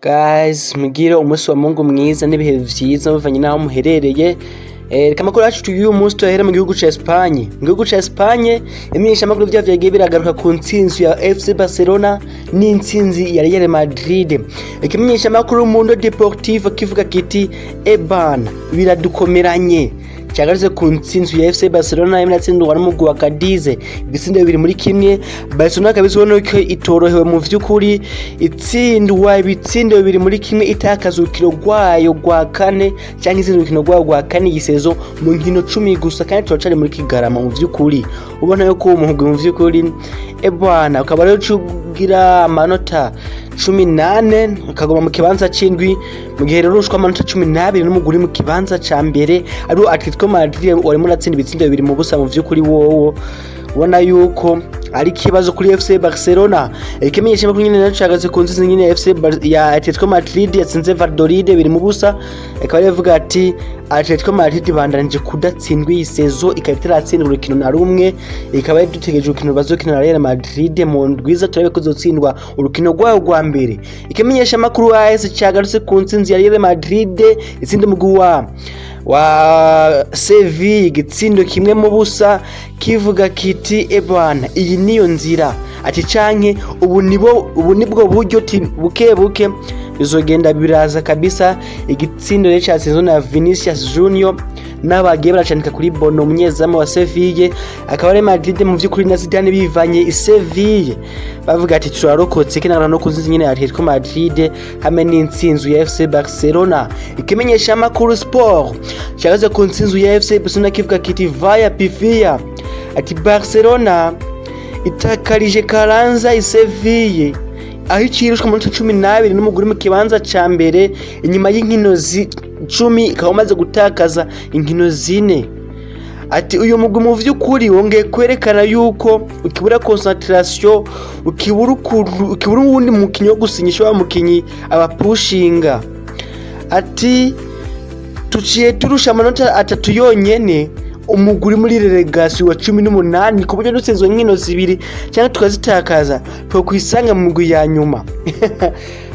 Guys, mugire umunsi wa Mungu mwiza n'ibihe vyiza bivanye naho muherereye. Reka makuru yacu y'uyu munsi tuhere mu gihugu ca Espagne. Mu gihugu ca Espagne imenyesha makuru vyagiye biragaruka ku ntsinzi ya FC Barcelona n'intsinzi ya Real Madrid. Ikimenyesha makuru Mundo Deportivo kivuga kiti ebana biradukomeranye. Cyagaruze ku ntsinzi ya FC Barcelona y'imnatsindwa n'umugwi wa Cadiz ibitsindo bibiri muri kimwe. Barcelona kabizibona ko itorohewe mu vy'ukuri itsindwa ibitsindo bibiri muri kimwe itakazukiro rwayo rwa kane cyangwa izindukino rwayo rwa kane gisezo mu nkino 10 gusa kandi turacari muri Kigarama mu vy'ukuri ubona yo ko umugwi mu vy'ukuri ebwana ukaba rero cugira amanota 18 akagoma mu kibanza c'indwi mu gihe rero ushwa amanota 12 n'umuguri mu kibanza ca mbere ari Atletico Madrid warimo natsinda ibitsindo bibiri mu busa mu vy'ukuri wowo ubona yuko ari kibazo kuri FC Barcelona. Ikimenyesha makuru nyine nacagaze ku nzizi nyine FC ya Atletico Madrid yatsinze Valladolid biri mu busa ikaba yavuga ati Atletico Madrid bandanije kudatsindwa isezo ikabitiratsindwa urukino na rumwe ikaba yadutegeje urukino bazokina Real Madrid mu ndwiza turabe ko zotsindwa urukino rwayo rwa mbere. Ikimenyesha makuru AS cyagarutse ku nsinzi ya Real Madrid itsinde mugwi wa Sevilla gitsindo kimwe mu busa kivuga kiti ebana iyi niyo nzira ati canke ubu nibwo buryo buke bizogenda biraza kabisa. Igitsindo rero cyatsinzwe na Vinicius Junior n'abagiye baracanika kuri Bono munyezamu wa Sevilla akaba ari Madrid mu vy'ukuri na Zidane bivanye i Sevilla bavuga ati turarokotse kinara no kuzinzi nyine ya Atletico Madrid hamwe n'intsinzi ya FC Barcelona. Ikimenyesha makuru Sport cyagaze ku ntsinzi ya FC Barcelona kivuga kiti via pifia ati Barcelona itakarije karanza i Sevilla aho ikirushwa mu 12 n'umuguri mu kibanza ca mbere inyuma y'inkino 10 ikaba gutakaza inkino 4. Ati uyu mugwi mu vy'ukuri wongeye kwerekana yuko ukibura concentration ukibura uwundi mukinyi wo gusinyisha wa mukinyi abapushinga. Ati tuciye turusha amanota 3 yonyene umuguri muri relegation wa 18 ku buryo dutsinzwe nkino 2 cyangwa tukazitakaza twokwisanga mu mugwi ya nyuma.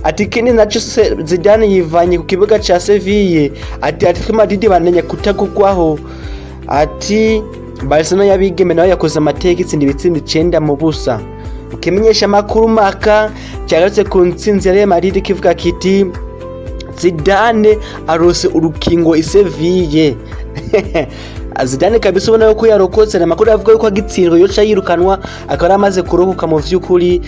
Ati kindi naco Zidane yivanye ku kibuga ca Sevilla ati Atletico Madrid banenya kutagugwaho. Ati Barcelona yabigeme nayo yakoze amateka itsinda ibitsindo 9 mu busa. Ukimenyesha makuru maka cyagarutse ku ntsinzi ya Real Madrid kivuga kiti Zidane arose urukingo i Sevilla. Zidane kabisa ubona ko yarokotse amakuru avuga yuko agitsindwa yoca yirukanwa akaba amaze kurokoka mu vy'ukuri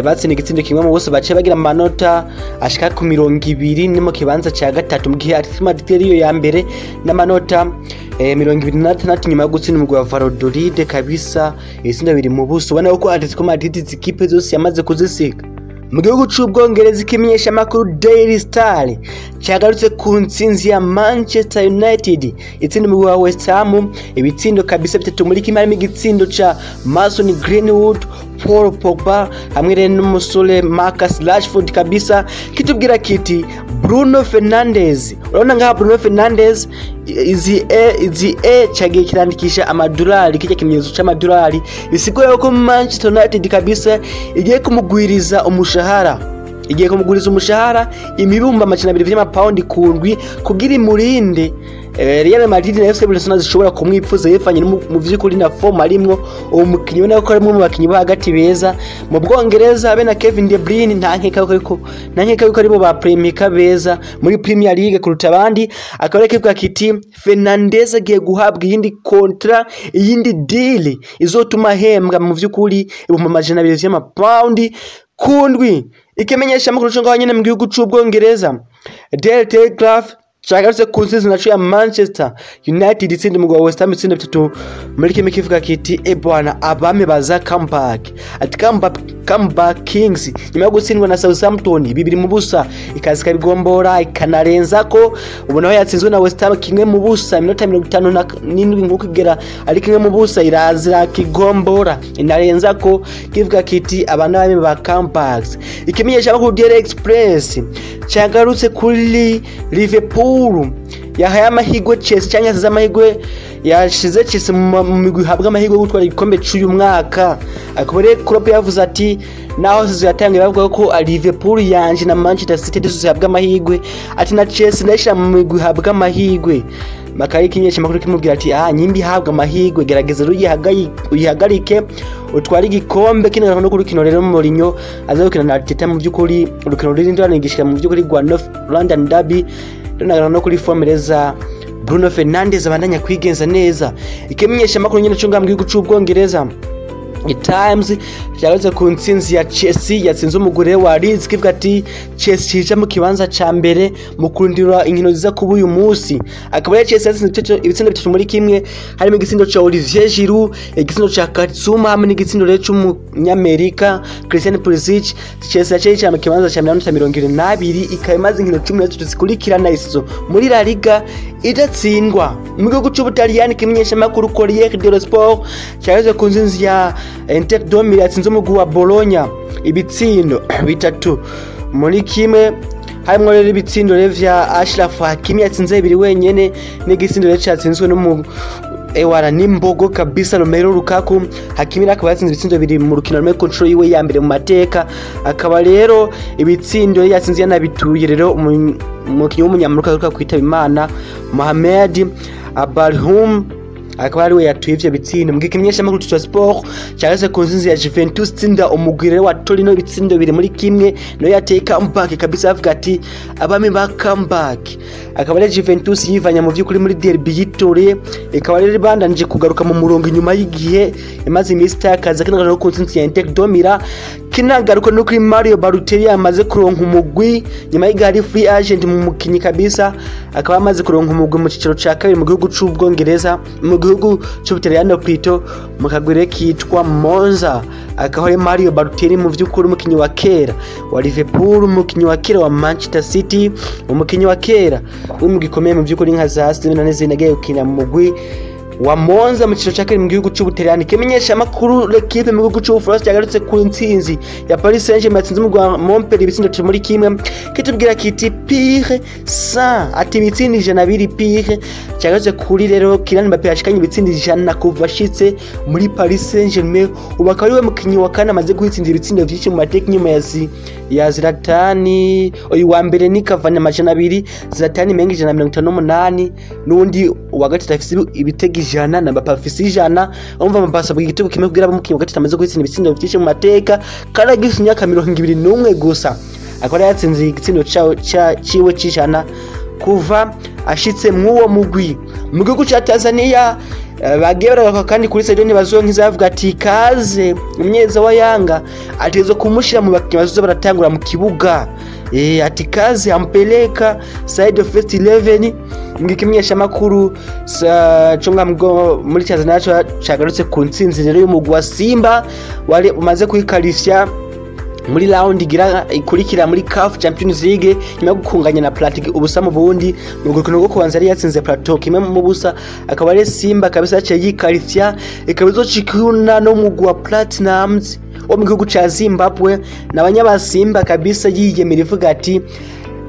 batsinda igitsindo kimwe mu bose bace bagira amanota ashika ku 20 ni mu kibanza ca gatatu mu gihe Atletico Madrid yo ya mbere n'amanota 26 nyuma yo gutsinda umugwi wa Valladolid kabisa ibitsindo biri mu buso ubona ko Atletico Madrid zikipe zose yamaze kuzisiga. Mu gihugu c'Ubwongereza ikimenyesha makuru Daily Star cyagarutse ku ntsinzi ya Manchester United itsinda umugwi wa West Ham ibitsindo kabisa bitatu muri kimwe harimo igitsindo ca Mason Greenwood, Paul Pogba hamwe n'umusore Marcus Rashford kabisa kitubwira kiti Bruno Fernandes. Urabona ngaha Bruno Fernandes izi cyagiye kirandikisha amadolari kijya kimenyetso c'amadolari bisigura ko Manchester United kabisa igiye kumugwiriza umushahara imibumba 200 vy'amapaundi kundwi kugira imurinde Real Madrid na FC Barcelona zishobora kumwipfuza yefanye mu vy'ukuri na form arimwo uwo mukinyi ubona ko ari mu bakinyi ba hagati beza mu Bwongereza be na Kevin De Bruyne nta nkeka yuko aribo ba Premier beza muri Premier League kuruta abandi. Akaba kivuga kiti Fernandes agiye guhabwa iyindi kontra iyindi deal izotuma hembwa mu vy'ukuri ibumba 200 vy'amapaundi kundwi. Ikimenyesha makuru cyo nyine mu gihugu c'Ubwongereza Daily Telegraph cyagarutse ku nsinzi naco ya Manchester United itsinda umugwi wa West Ham itsinda 3 muri kimwe kivuga kiti ebwana abame baza comeback. Ati comeback Kings nyuma yo gutsindwa na Southampton 2 mu busa ikazi kabigombora ikanarenza ko ubona aho yatsinzwe na West Ham kimwe mu busa iminota 57 nkuko igera ari kimwe mu busa irazira kigombora inarenza ko kivuga kiti abana bame ba comebacks. Ikimenyesha ko Daily Express cyagarutse kuri Liverpool Liverpool yahaye amahirwe Chelsea cyangwa yasize amahirwe yashize Chelsea mu migwi habwa amahirwe yo gutwara igikombe cy'uyu mwaka. Akaba rero Klopp yavuze ati naho zizatangira bavuga ko Liverpool yanje na Manchester City zihabwa amahirwe, ati na Chelsea ndashira mu migwi habwa amahirwe. Makari kinyesha makuru kimubwira ati nyimbi habwa amahirwe, gerageza uyihagarike utwara igikombe. Kino no kurukino rero Mourinho azabukina na Arteta mu byukuri urukino ruri ndwanigishira mu byukuri rwa North London Derby, no kuri formereza Bruno Fernandes abandanya kwigenza neza. Ikimenyesha makuru nyine cyo ngambwe y'Ubwongereza Times cyageze ku ntsinzi ya Chelsea yatsinze umugore wa Leeds, kivuga ati Chelsea ije mu kibanza ca mbere mu kurindira inkino ziza kuba uyu munsi. Akaba ya Chelsea yatsinze ibitsindo bitatu muri kimwe, harimo igitsindo ca Olivier Giroud, igitsindo ca Katsuma hamwe n'igitsindo rero c'umunyamerika Christian Pulisic. Chelsea yaciye mu kibanza ca 122 ikaba imaze inkino 13 zikurikirana izo muri La Liga idatsindwa. Mu gihugu c'Ubutaliyani kimenyesha makuru Corriere dello Sport cyageze ku ntsinzi ya Inter de Milan yatsinze umugwi wa Bologna ibitsindo bitatu muri kimwe, harimo rero ibitsindo vya Ashraf Hakimi yatsinze bibiri wenyene n'igitsindo rero cyatsinzwe ewara nimbogo kabisa Romelu Lukaku. Hakimi akaba yatsinze ibitsindo bibiri mu rukino rumwe control yiwe ya mbere mu mateka. Akaba rero ibitsindo yatsinze yanabituye rero umukinnyi w'umunyamerika kwitaba Imana Mohamed Abalhum, akaba ari we yatuye ivyo bitsindo. Mwikimenyesha makuru twa Sport cyageze ku nzinzi ya Juventus tsinda umugwire wa Torino ibitsindo biri muri kimwe, no yateye comeback kabisa avuga ati abami ba comeback. Akaba ari Juventus yivanya mu byukuri muri derby y'Itore, ikaba rero bandanje kugaruka mu murongo inyuma y'igihe imaze imisi takaza kinagana no ku nzinzi ya Inter de Milan. Kinagaruka no kuri Mario Balotelli amaze kuronka umugwi nyuma y'igari free agent mu mukinyi kabisa, akaba amaze kuronka umugwi mu ciciro ca kabiri mu gihugu c'Ubwongereza, mu gihugu c'Ubutaliyano Plito mu kagwire kitwa Monza. Akaba ari Mario Balotelli mu vy'ukuri umukinyi wa kera wa Liverpool, umukinyi wa kera wa Manchester City, umukinyi wa kera w'umugikomeye mu vy'ukuri nka za Arsenal n'izindi agiye gukina mu mugwi wa Monza mu ciciro cyakari mu gihugu c'Ubutaliyani. Kimenyesha makuru l'equipe mu gihugu c'Ubufaransa yagarutse ku ntsinzi ya Paris Saint-Germain yatsinze mu Montpellier ibitsindo muri kimwe, kitubwira kiti pire sa ati ibitsindo 102 pire cyagaze kuri rero Kylian Mbappé yashikanye ibitsindo 100 kuva ashitse muri Paris Saint-Germain. Ubaka ari we mukinyi wa kane amaze guhitsinda ibitsindo byinshi mu mateka nyuma ya Zlatan. Uyu wa mbere ni Cavani 200, Zlatan mengi 158, n'undi wa gatatu afise ibitego 100 na Mbappé afise 100. Umva Mbappé bwa igitego kimwe kugira umukinyi wa gatatu amaze guhitsinda ibitsindo byinshi mu mateka karagise imyaka 21 gusa. Akora yatsinze igitsindo ciwe c'100 kuva ashitse mw'uwo mugwi. Mu gihugu ca Tanzania bagiye baraka kandi kuri stadion bazonkiza bavuga ati kaze umyeza wa Yanga atezo kumushira mu bakinyi bazoza baratangura mu kibuga. Ati kaze ampeleka side of first 11. Ngikimenyesha makuru chonga mgo muri Tanzania cagarutse ku ntsinzi rero y'umugwi wa Simba wari umaze kwikalifya muri round ikurikira muri CAF Champions League nyuma yo gukunganya na Plateau ubusa mu Burundi. Mu rukino rwo kubanza yari yatsinze Plateau kimwe mu busa, akaba ari Simba kabisa cyaje yikalifya ikabizo cikuna no mugwi wa Platinums wo mu gihugu ca Zimbabwe. N'abanyabasimba kabisa yiyemera ivuga ati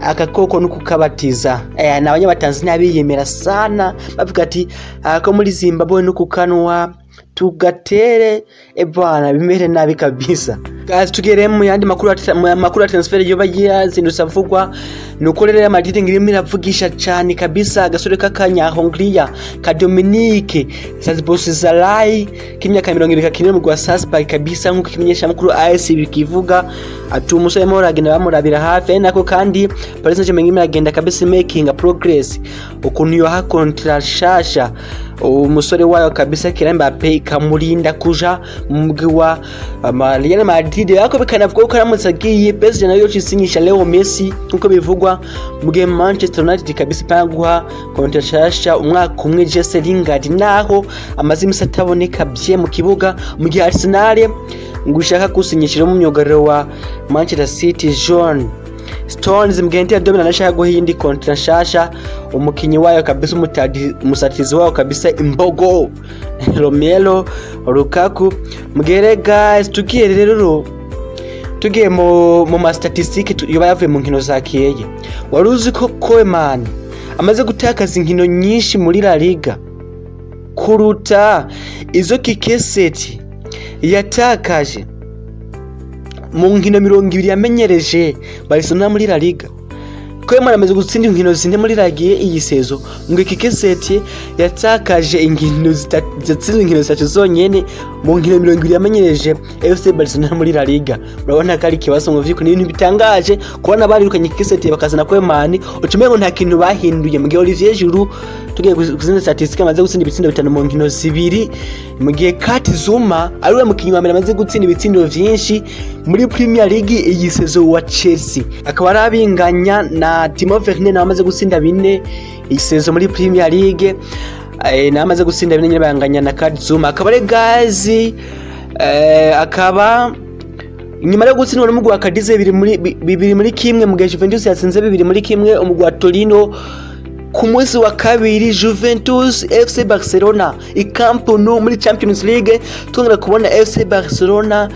akakoko nuko kabatiza. N'abanyabatanzania biyemera sana bavuga ati ako muri Zimbabwe nuko kanwa tugatere bwana bimere nabi kabisa. Guys, tugere mu yandi makuru ya transfer yo bagiye zindutsa vugwa nuko rero Madrid ngirimo iravugisha cyane kabisa agasore kakanya Hongria ka Dominique Szoboszlai kimyaka 20 kinene mu gwa Salzburg kabisa nkuko kimenyesha makuru AS bikivuga ati umusore mo ragenda bamurabira hafi nako kandi Paris Saint-Germain ngirimo iragenda kabisa making a progress ukuntu yo ha contract shasha umusore wayo kabisa Kylian Mbappé kamurinda kuja mu mugwi wa Real Madrid. Yako bikanavuga ko karamutse agiye PSG nayo cisinyisha Leo Messi nkuko bivugwa mu game Manchester United kabisa panguha contract shasha umwaka umwe Jesse Lingard naho amazi misataboneka bye mu kibuga mu gihe Arsenal ngushaka kusinyishira mu myugariro wa Manchester City John Stones mgenti ya Domina nashaka guhindi kontra shasha umukinyi wayo kabisa umusatizi wayo kabisa imbogo Romelu Lukaku. Mugere guys tugiye rero tugiye mu ma statistique yoba yavuye mu nkino zakiyeye. Waruzi ko Koeman amaze gutakaza inkino nyinshi muri La Liga kuruta izo Quique Setién yatakaje mu nkino 20 yamenyereje Barcelona muri La Liga. Ko yamaze gutsinda inkino zine muri La Liga iyi sezo, ngo Quique Setién yatakaje inkino zitsinze inkino zitatu zonyene mu nkino 20 yamenyereje FC Barcelona muri La Liga. Murabona ko ari kibazo mu vy'ukuri n'ibintu bitangaje kubona barirukanye Quique Setién bakazana Koeman, ucumenye ngo nta kintu bahinduye. Mu gihe Olivier Giroud tugiye kuzinda statistique amaze gutsinda ibitsindo 5 mu nkino zibiri, mu gihe Kurt Zouma ari we mukinyi wa mbere amaze gutsinda ibitsindo vyinshi muri Premier League iyi sezo wa Chelsea, akaba arabinganya na Timo Werner nawe amaze gutsinda 4 iyi sezo muri Premier League, na amaze gutsinda 4 nyine banganya na Kurt Zouma. Akaba ari Gazi akaba nyuma yo gutsindwa n'umugwi wa Cadiz bibiri muri kimwe, mu gihe Juventus yatsinze 2 muri kimwe umugwi wa Torino. Ku munsi wa kabiri Juventus FC Barcelona i Camp Nou muri Champions League, twongera kubona FC Barcelona,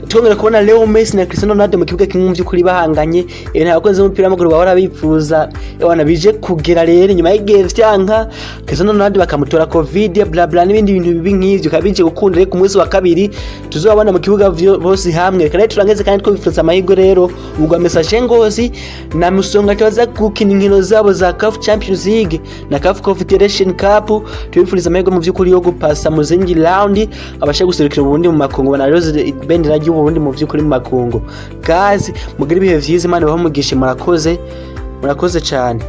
twongera kubona Leo Messi na Cristiano Ronaldo mu kibuga kimwe mu by'ukuri bahanganye. Abakunzi b'umupira w'amaguru bahora bipfuza abana bije kugera rero nyuma y'igihe vyanka Cristiano Ronaldo bakamutora covid bla bla n'ibindi bintu bibi nk'ivyo, kabije gukunda ku munsi wa kabiri tuzobabona mu kibuga bose hamwe. Kandi turangeze kandi twifuza amahirwe rero ubwo Message Ngozi na Musonga tubaza gukina inkino zabo za CAF Champions League na CAF Confederation Cup. Tubifuriza amahirwe mu by'ukuri yo gupasa mu zindi round, abashe guserukira Burundi mu makungu na Rose bendera y'Uburundi mu by'ukuri mu makungu. Guys, mugire ibihe vyiza, Imana baho mugishe, murakoze cyane.